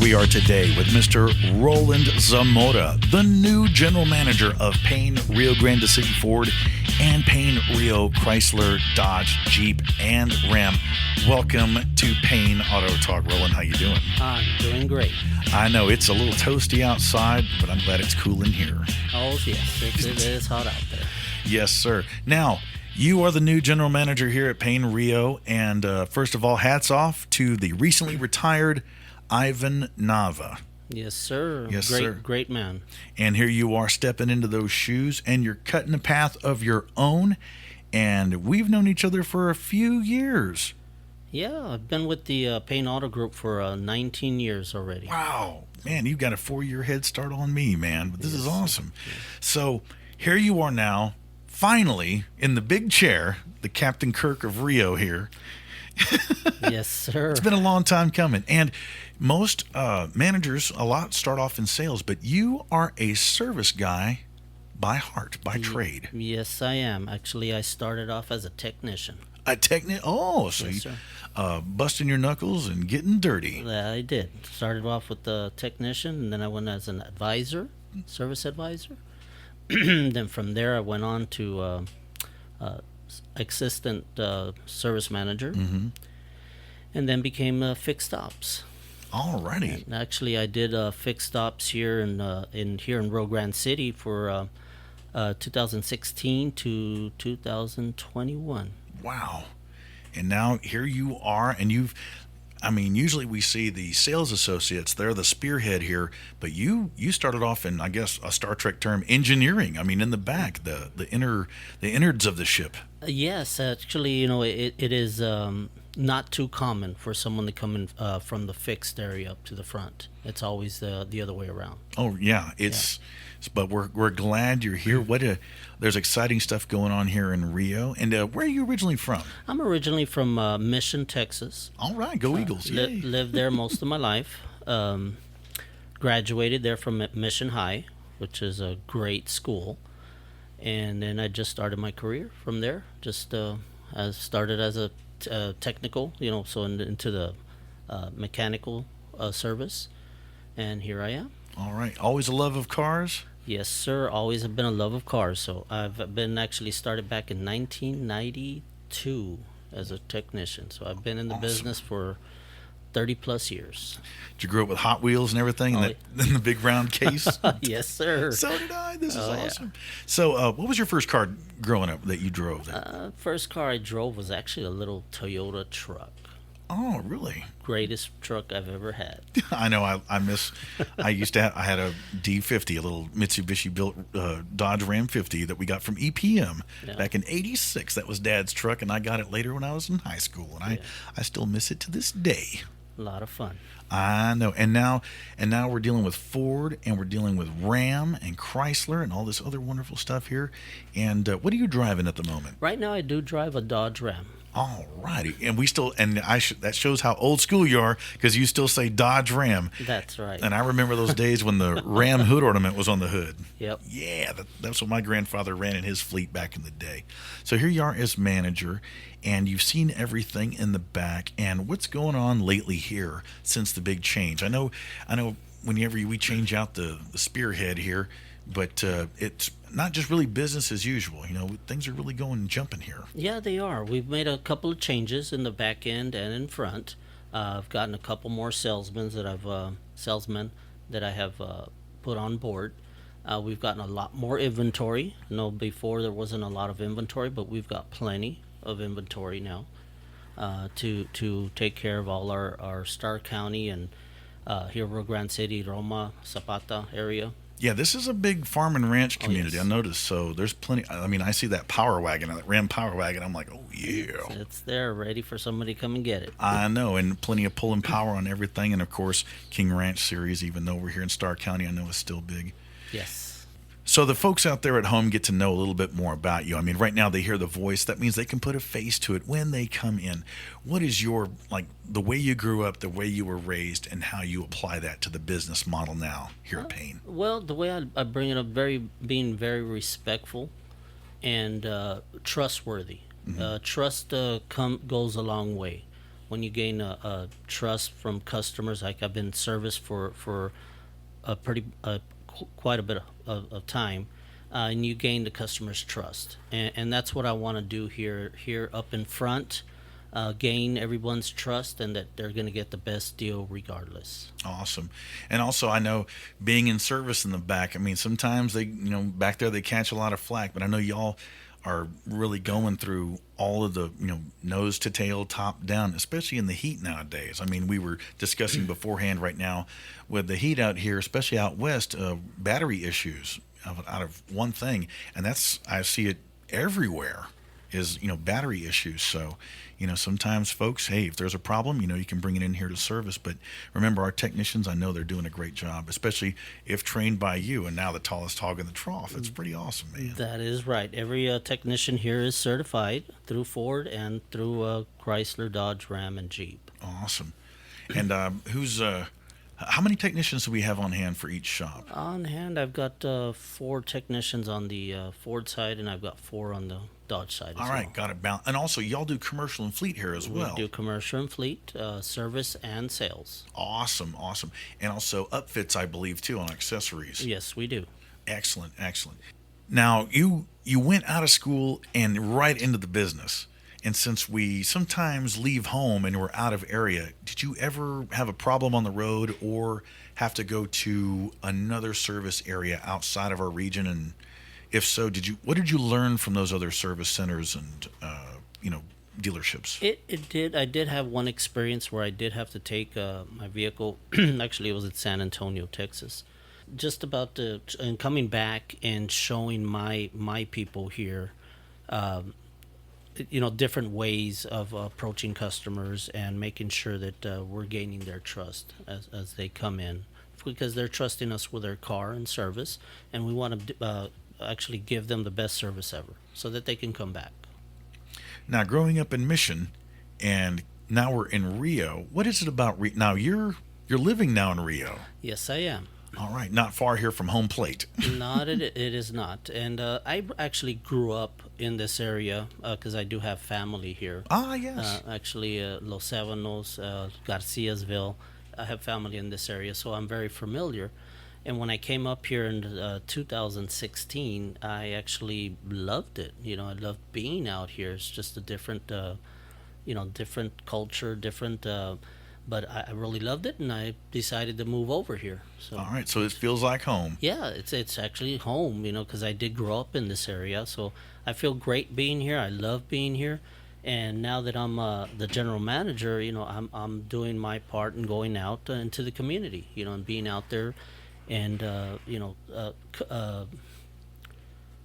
we are today with Mr. Roland Zamora, the new general manager of Payne Rio Grande City Ford and Payne Rio Chrysler Dodge Jeep and Ram. Welcome to Payne Auto Talk. Roland, how you doing? I'm doing great. I know it's a little toasty outside, but I'm glad it's cool in here. Oh, yes. It is hot out there. Yes, sir. Now, you are the new general manager here at Payne Rio, and first of all, hats off to the recently retired Ivan Nava. Yes, sir. Yes, great, sir. Great man. And here you are stepping into those shoes, and you're cutting a path of your own, and we've known each other for a few years. Yeah, I've been with the Payne Auto Group for 19 years already. Wow. Man, you've got a 4-year head start on me, man. But this is awesome. So here you are now, finally, in the big chair, the Captain Kirk of Rio here. Yes, sir. It's been a long time coming. And most managers, a lot start off in sales, but you are a service guy by heart, by trade. Yes, I am. Actually, I started off as a technician. A technician? Oh, so Yes, you sir. busting your knuckles and getting dirty. I did. Started off with the technician, and then I went as an advisor, service advisor. Then from there, I went on to assistant service manager, and then became fixed ops. Alrighty. And actually, I did fixed ops here in Rio Grande City for 2016 to 2021. Wow. And now here you are, and usually we see the sales associates, they're the spearhead here, but you started off in, I guess, a Star Trek term, engineering. I mean, in the back, the innards of the ship. Yes, actually, it is not too common for someone to come in from the fixed area up to the front. It's always the other way around. Oh yeah, but we're glad you're here. There's exciting stuff going on here in Rio. And where are you originally from? I'm originally from Mission, Texas. All right, go Eagles! Yay. Lived there most of my life. Graduated there from Mission High, which is a great school. And then I just started my career from there. I started as a technical, into the mechanical service, and here I am. All right, always a love of cars. Yes, sir. Always have been a love of cars. So I've been actually started back in 1992 as a technician. So I've been in the business for 30 plus years. Did you grow up with Hot Wheels and everything in the big round case? Yes, sir. So did I. This is awesome. Yeah. So what was your first car growing up that you drove? First car I drove was actually a little Toyota truck. Oh, really? Greatest truck I've ever had. I know. I had a D50, a little Mitsubishi built Dodge Ram 50 that we got from EPM back in '86. That was Dad's truck, and I got it later when I was in high school, and I still miss it to this day. A lot of fun. I know. And now we're dealing with Ford, and we're dealing with Ram and Chrysler and all this other wonderful stuff here. And what are you driving at the moment? Right now, I do drive a Dodge Ram. All righty. And that shows how old school you are, because you still say Dodge Ram. That's right. And I remember those days when the Ram hood ornament was on the hood. Yep. Yeah, that's what my grandfather ran in his fleet back in the day. So here you are as manager, and you've seen everything in the back. And what's going on lately here since the big change? I know whenever we change out the spearhead here, but it's not just really business as usual. Things are really going and jumping here. Yeah, they are. We've made a couple of changes in the back end and in front. I've gotten a couple more salesmen that I have put on board. We've gotten a lot more inventory. Before there wasn't a lot of inventory, but we've got plenty of inventory now to take care of all our Starr County and Rio Grande City, Roma, Zapata area. Yeah, this is a big farm and ranch community. Yes. I noticed. So there's plenty. I mean, I see that power wagon, that Ram power wagon. I'm like, oh yeah, it's there, ready for somebody to come and get it. I know, and plenty of pulling power on everything. And of course, King Ranch Series, even though we're here in Starr County, I know is still big. Yes. So the folks out there at home get to know a little bit more about you. I mean, right now they hear the voice. That means they can put a face to it when they come in. What is the way you grew up, the way you were raised, and how you apply that to the business model now here at Payne? Well, the way I bring it up, being very respectful and trustworthy. Trust goes a long way. when you gain a trust from customers, like I've been in service for a pretty quite a bit of time, and you gain the customer's trust, and that's what I want to do here up in front, gain everyone's trust, and that they're going to get the best deal regardless. Awesome. And also, I know being in service in the back, I mean, sometimes they, back there they catch a lot of flack, but I know y'all are really going through all of the, nose to tail, top down, especially in the heat nowadays. I mean, we were discussing beforehand right now with the heat out here, especially out west, battery issues out of one thing. And I see it everywhere is, battery issues. So, sometimes folks, hey, if there's a problem, you can bring it in here to service. But remember, our technicians, I know they're doing a great job, especially if trained by you. And now the tallest hog in the trough. It's pretty awesome, man. That is right. Every technician here is certified through Ford and through Chrysler, Dodge, Ram, and Jeep. Awesome. And how many technicians do we have on hand for each shop? On hand, I've got 4 technicians on the Ford side, and I've got 4 on the Dodge side. All right, got it. And also, y'all do commercial and fleet here as well. We do commercial and fleet, service and sales. Awesome. And also upfits, I believe, too, on accessories. Yes, we do. Excellent. Now, you went out of school and right into the business. And since we sometimes leave home and we're out of area, did you ever have a problem on the road or have to go to another service area outside of our region? And if so, what did you learn from those other service centers and dealerships? It did. I did have one experience where I did have to take my vehicle. Actually, it was in San Antonio, Texas. Just about and coming back and showing my people here. Different ways of approaching customers and making sure that we're gaining their trust as they come in, because they're trusting us with their car and service, and we want to actually give them the best service ever so that they can come back. Now, growing up in Mission, and now we're in Rio, what is it about now you're living now in Rio? Yes, I am. All right, not far here from home plate. It is not. And I actually grew up in this area because I do have family here. Ah, yes. Actually, Los Avanos, Garciasville. I have family in this area, so I'm very familiar. And when I came up here in 2016, I actually loved it. I loved being out here. It's just a different, different culture, different. But I really loved it, and I decided to move over here. So, all right, so it feels like home. Yeah, it's actually home, because I did grow up in this area. So I feel great being here. I love being here, and now that I'm the general manager, I'm doing my part in going out into the community, and being out there, and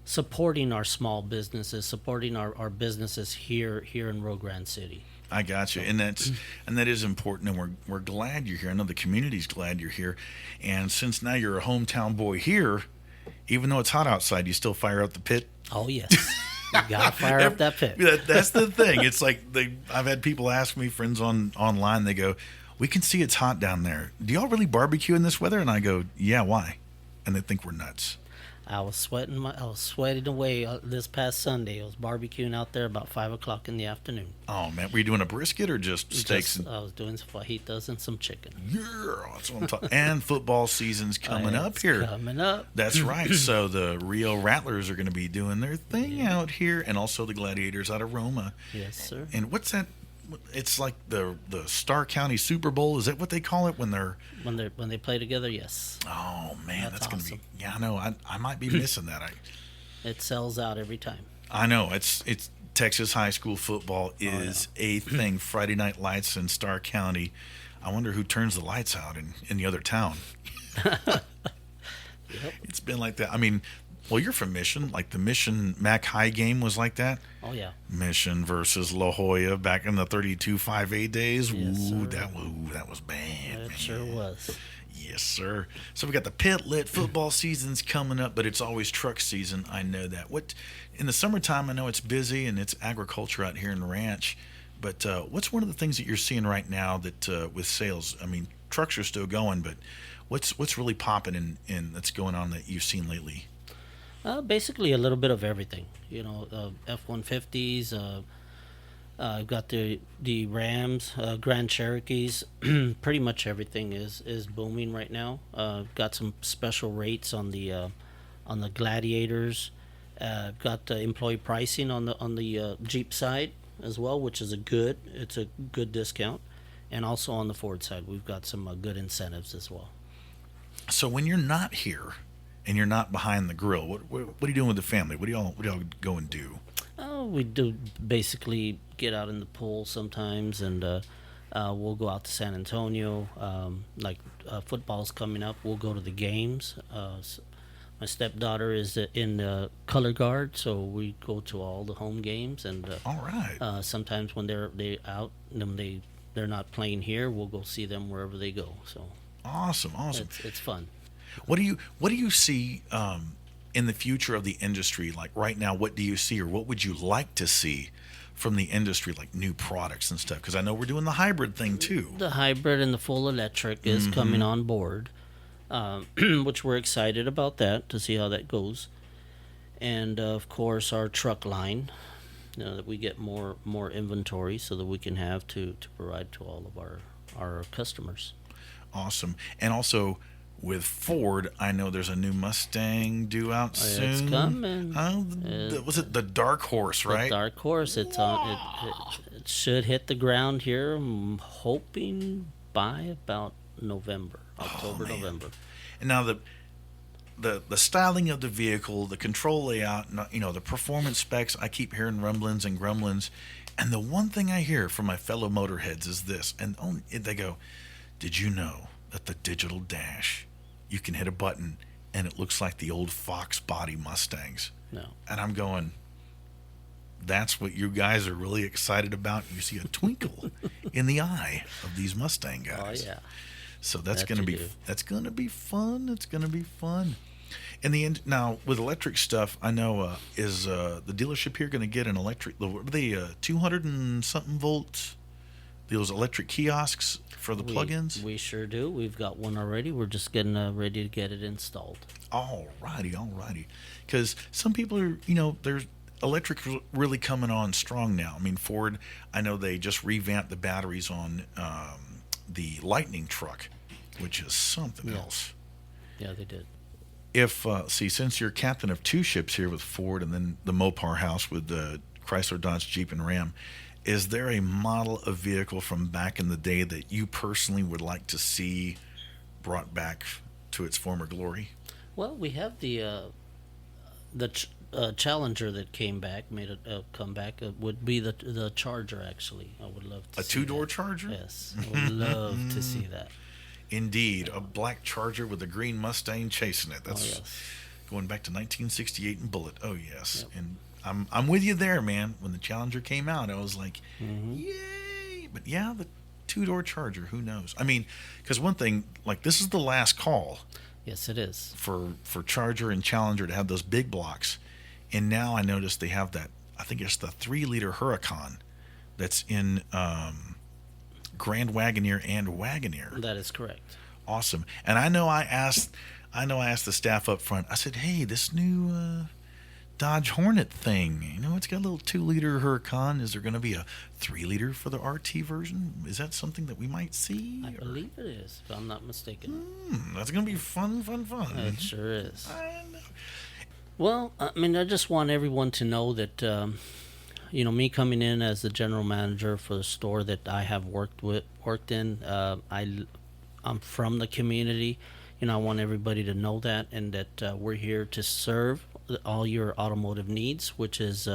supporting our small businesses, supporting our businesses here in Rio Grande City. I got you, and that is important, and we're glad you're here. I know the community's glad you're here, and since now you're a hometown boy here, even though it's hot outside, you still fire up the pit. Oh yes, you gotta fire up that pit. That's the thing. It's like I've had people ask me, friends online, they go, "We can see it's hot down there. Do y'all really barbecue in this weather?" And I go, "Yeah, why?" And they think we're nuts. I was sweating away this past Sunday. I was barbecuing out there about 5:00 in the afternoon. Oh man, were you doing a brisket or just steaks? I was doing some fajitas and some chicken. Yeah, that's what I'm talking. And football season's coming up here. Coming up. That's right. So the Rio Rattlers are going to be doing their thing out here, and also the Gladiators out of Roma. Yes, sir. And what's that? It's like the Starr County Super Bowl. Is that what they call it when they play together? Yes. Oh man, that's awesome. Gonna be. Yeah, I know. I might be missing that. It sells out every time. I know. It's Texas high school football is a thing. Friday night lights in Starr County. I wonder who turns the lights out in the other town. Yep. It's been like that. I mean, well, you're from Mission. Like the Mission Mac High game was like that. Oh yeah. Mission versus La Jolla back in the 32-5A days. Yes, Ooh, sir. that was bad. It man. sure was. Yes, sir. So we got the pit lit. Football season's coming up, but it's always truck season. I know that. What in the summertime? I know it's busy and it's agriculture out here in the ranch. But what's one of the things that you're seeing right now that with sales? I mean, trucks are still going, but what's really popping in that's going on that you've seen lately? Basically, a little bit of everything. F-150s, I've got the Rams, Grand Cherokees. Pretty much everything is booming right now. Got some special rates on the Gladiators. I've got the employee pricing on the Jeep side as well, which is it's a good discount, and also on the Ford side, we've got some good incentives as well. So when you're not here and you're not behind the grill, what are you doing with the family? What do y'all go and do? Oh, we do basically get out in the pool sometimes, and we'll go out to San Antonio. Football's coming up, we'll go to the games. My stepdaughter is in color guard, so we go to all the home games. And All right. sometimes when they out, and they're not playing here, we'll go see them wherever they go. So Awesome. it's fun. What do you see in the future of the industry? Like right now, what do you see, or what would you like to see from the industry, like new products and stuff? Because I know we're doing the hybrid thing too. The hybrid and the full electric is coming on board, which we're excited about that to see how that goes. And of course, our truck line, that we get more inventory so that we can have to provide to all of our customers. Awesome. And also with Ford, I know there's a new Mustang due out soon. It's coming. Was it the Dark Horse, The right? Dark Horse. It's on. It should hit the ground here. I'm hoping by about November, October, man. November. And now the styling of the vehicle, the control layout, the performance specs, I keep hearing rumblings and grumblings. And the one thing I hear from my fellow motorheads is this, and they go, "Did you know that the digital dash, you can hit a button and it looks like the old Fox body Mustangs?" No. And I'm going, that's what you guys are really excited about. You see a twinkle in the eye of these Mustang Oh guys. yeah. So that's That gonna you be do. that's gonna be fun. It's gonna be fun. In the end, now with electric stuff, I know is the dealership here going to get an electric? What are they 200 and something volts? Those electric kiosks for the plugins. We sure do. We've got one already. We're just getting ready to get it installed. All righty. Because some people are, there's electric really coming on strong now. I mean, Ford, I know they just revamped the batteries on the Lightning truck, which is something Yeah. else. Yeah, they did. Since you're captain of two ships here with Ford and then the Mopar house with the Chrysler-Dodge-Jeep-Ram, is there a model of vehicle from back in the day that you personally would like to see brought back to its former glory? Well, we have the Challenger that came back, made a comeback. Would be the Charger. Actually, I would love to A see two-door that. Charger? Yes, I would love to see that. Indeed, a black Charger with a green Mustang chasing it. That's yes. going back to 1968 and Bullet. Oh yes, Yep. and I'm with you there, man. When the Challenger came out, I was like, Mm-hmm. yay! But yeah, the two-door Charger. Who knows? I mean, because one thing, like this is the last call Yes, it is. for Charger and Challenger to have those big blocks, and now I noticed they have that. I think it's the 3-liter Huracan that's in Grand Wagoneer and Wagoneer. That is correct. Awesome. And I know I asked the staff up front. I said, "Hey, this new Dodge Hornet thing, it's got a little 2-liter Huracan. Is there going to be a 3-liter for the RT version? Is that something that we might see?" I believe it is, if I'm not mistaken. That's going to be fun. It sure is. I know. Well, I mean, I just want everyone to know that, me coming in as the general manager for the store that I have worked in, I'm from the community. I want everybody to know that, and that we're here to serve all your automotive needs, which is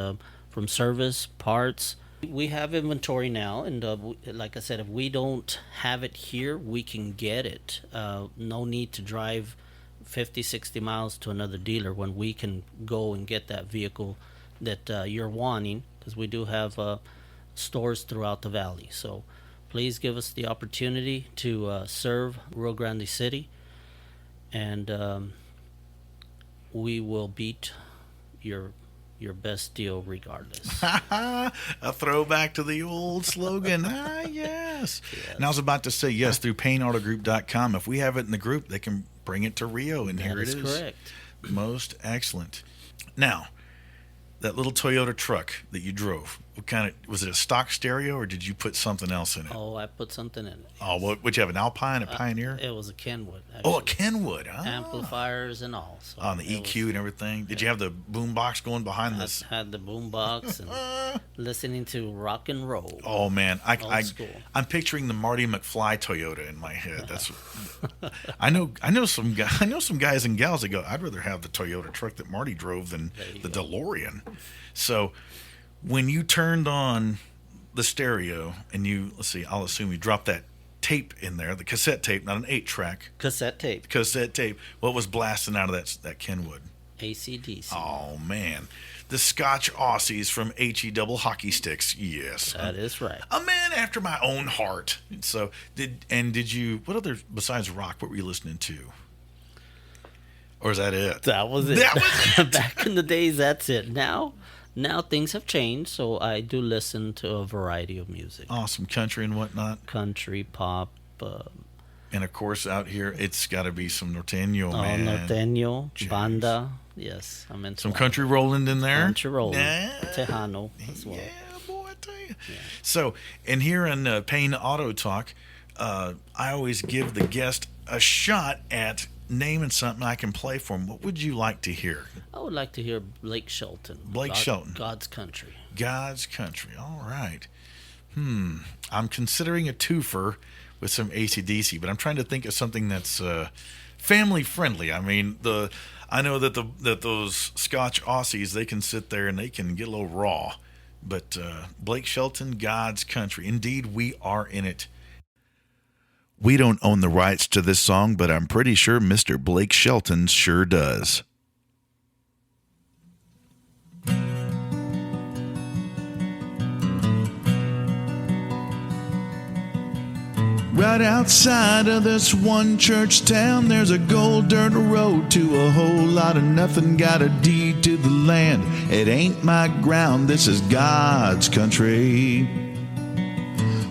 from service, parts. We have inventory now, and like I said, if we don't have it here, we can get it. No need to drive 50, 60 miles to another dealer when we can go and get that vehicle that you're wanting, because we do have stores throughout the valley. So please give us the opportunity to serve Rio Grande City, and we will beat your best deal regardless. A throwback to the old slogan. Yes. And I was about to say, yes, through PayneAutoGroup.com. If we have it in the group, they can bring it to Rio, and here it is. That is correct. Most excellent. Now, that little Toyota truck that you drove, what kind of was it? A stock stereo, or did you put something else in it? Oh, I put something in it. Oh, what you have? An Alpine, a Pioneer? It was a Kenwood. Oh, a Actually. Kenwood. Oh. Amplifiers and all. So On the it EQ and everything. Did you have the boom box going behind this? I had the boombox and listening to rock and roll. Oh man, Old school. I'm picturing the Marty McFly Toyota in my head. That's I know some guys and gals that go, I'd rather have the Toyota truck that Marty drove than the DeLorean. So when you turned on the stereo and I'll assume you dropped that tape in there, the cassette tape, not an 8-track. Cassette tape. Cassette tape. What was blasting out of that Kenwood? AC/DC. Oh man, the Scotch Aussies from HE Double Hockey Sticks. Yes, That is right. a man after my own heart. So did you? What other besides rock? What were you listening to? Or is that it? That was it. That was it. Back in the days, that's it. Now things have changed, so I do listen to a variety of music. Awesome country and whatnot. Country, pop, And of course, out here, it's got to be some norteño, man. norteño, Jeez. banda. Yes, I'm into Some all. country rolling in there. Country rolling, Yeah. Tejano as well. Yeah, boy, I tell you. So, and here in Payne Auto Talk, I always give the guest a shot at naming something I can play for them. What would you like to hear? I would like to hear Blake Shelton. Blake Shelton. God's Country. God's Country. All right. I'm considering a twofer with some AC/DC, but I'm trying to think of something that's family friendly. I mean, I know that those Scotch Aussies, they can sit there and they can get a little raw, but Blake Shelton, God's Country. Indeed, we are in it. We don't own the rights to this song, but I'm pretty sure Mr. Blake Shelton sure does. Right outside of this one church town, there's a gold dirt road to a whole lot of nothing. Got a deed to the land. It ain't my ground. This is God's country.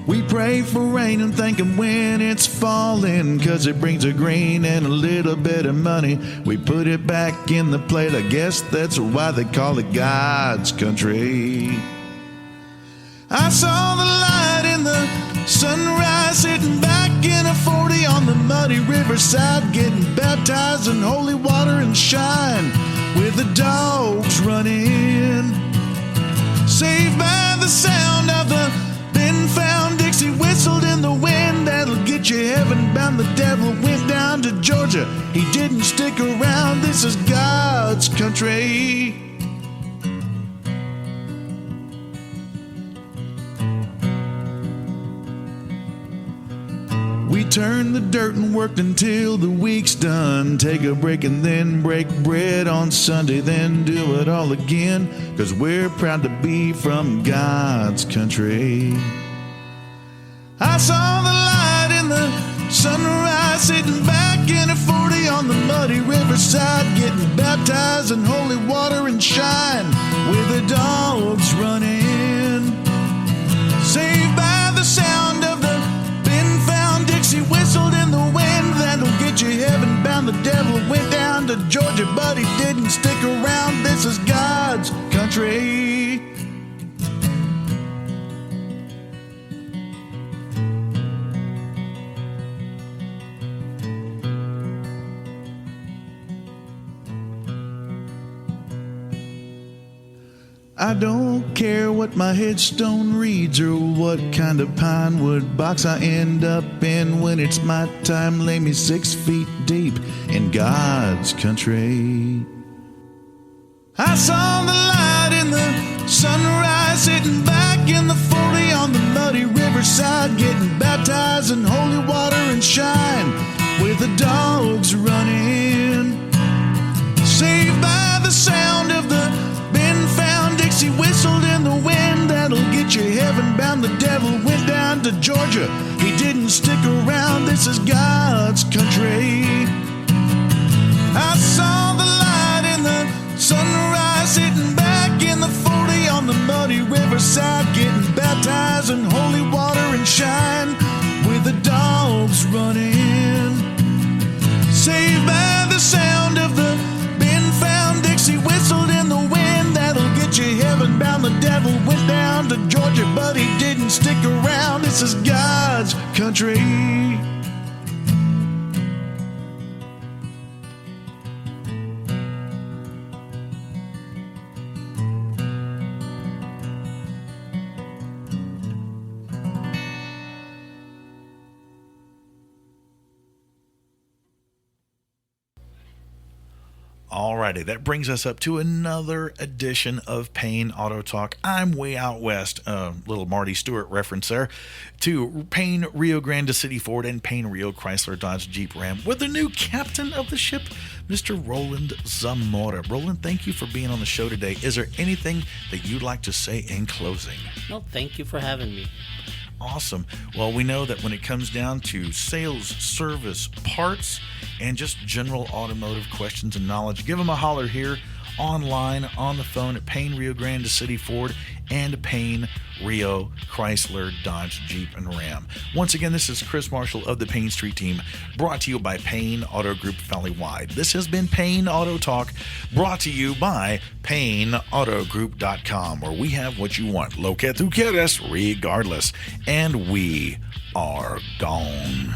We pray for rain and thank Him when it's falling, 'cause it brings a grain and a little bit of money. We put it back in the plate. I guess that's why they call it God's country. I saw the light in the sunrise, sitting back in a 40 on the muddy riverside, getting baptized in holy water and shine, with the dogs running, saved by the sound of the been found Dixie whistled in the wind. That'll get you heaven bound. The devil went down to Georgia. He didn't stick around. This is God's country. We turn the dirt and worked until the week's done. Take a break and then break bread on Sunday, then do it all again, 'cause we're proud to be from God's country. I saw the light in the sunrise, sitting back in a 40 on the muddy riverside, getting baptized in holy water and shine, with the dogs running, saved by the sound of the Dixie whistled in the wind. That'll get you heaven bound. The devil went down to Georgia, but he didn't stick around. This is God's country. I don't care what my headstone reads or what kind of pine wood box I end up in. When it's my time, lay me 6 feet deep in God's country. I saw the light in the sunrise, sitting back in the 40 on the muddy riverside, getting baptized in holy water and shine, with the dogs running, saved by the sound of the been found Dixie whistled in the wind. That'll get you heaven bound. The devil went down to Georgia. He didn't stick around. This is God's country. I saw the light in the sunrise, sitting back in the 40 on the muddy riverside, getting baptized in holy water and shine, with the dogs running, saved by the sound of the been found Dixie whistled in the wind. That'll get you This is God's country. Alrighty, that brings us up to another edition of Payne Auto Talk. I'm way out west, little Marty Stewart reference there, to Payne Rio Grande City Ford and Payne Rio Chrysler-Dodge-Jeep-Ram with the new captain of the ship, Mr. Roland Zamora. Roland, thank you for being on the show today. Is there anything that you'd like to say in closing? No, thank you for having me. Awesome. Well, we know that when it comes down to sales, service, parts, and just general automotive questions and knowledge, give them a holler here online, on the phone at Payne Rio Grande City Ford and Payne Rio Chrysler Dodge Jeep and Ram. Once again, this is Chris Marshall of the Payne Street Team, brought to you by Payne Auto Group Valley-Wide. This has been Payne Auto Talk, brought to you by PayneAutoGroup.com, where we have what you want. Lo que tú quieres, regardless. And we are gone.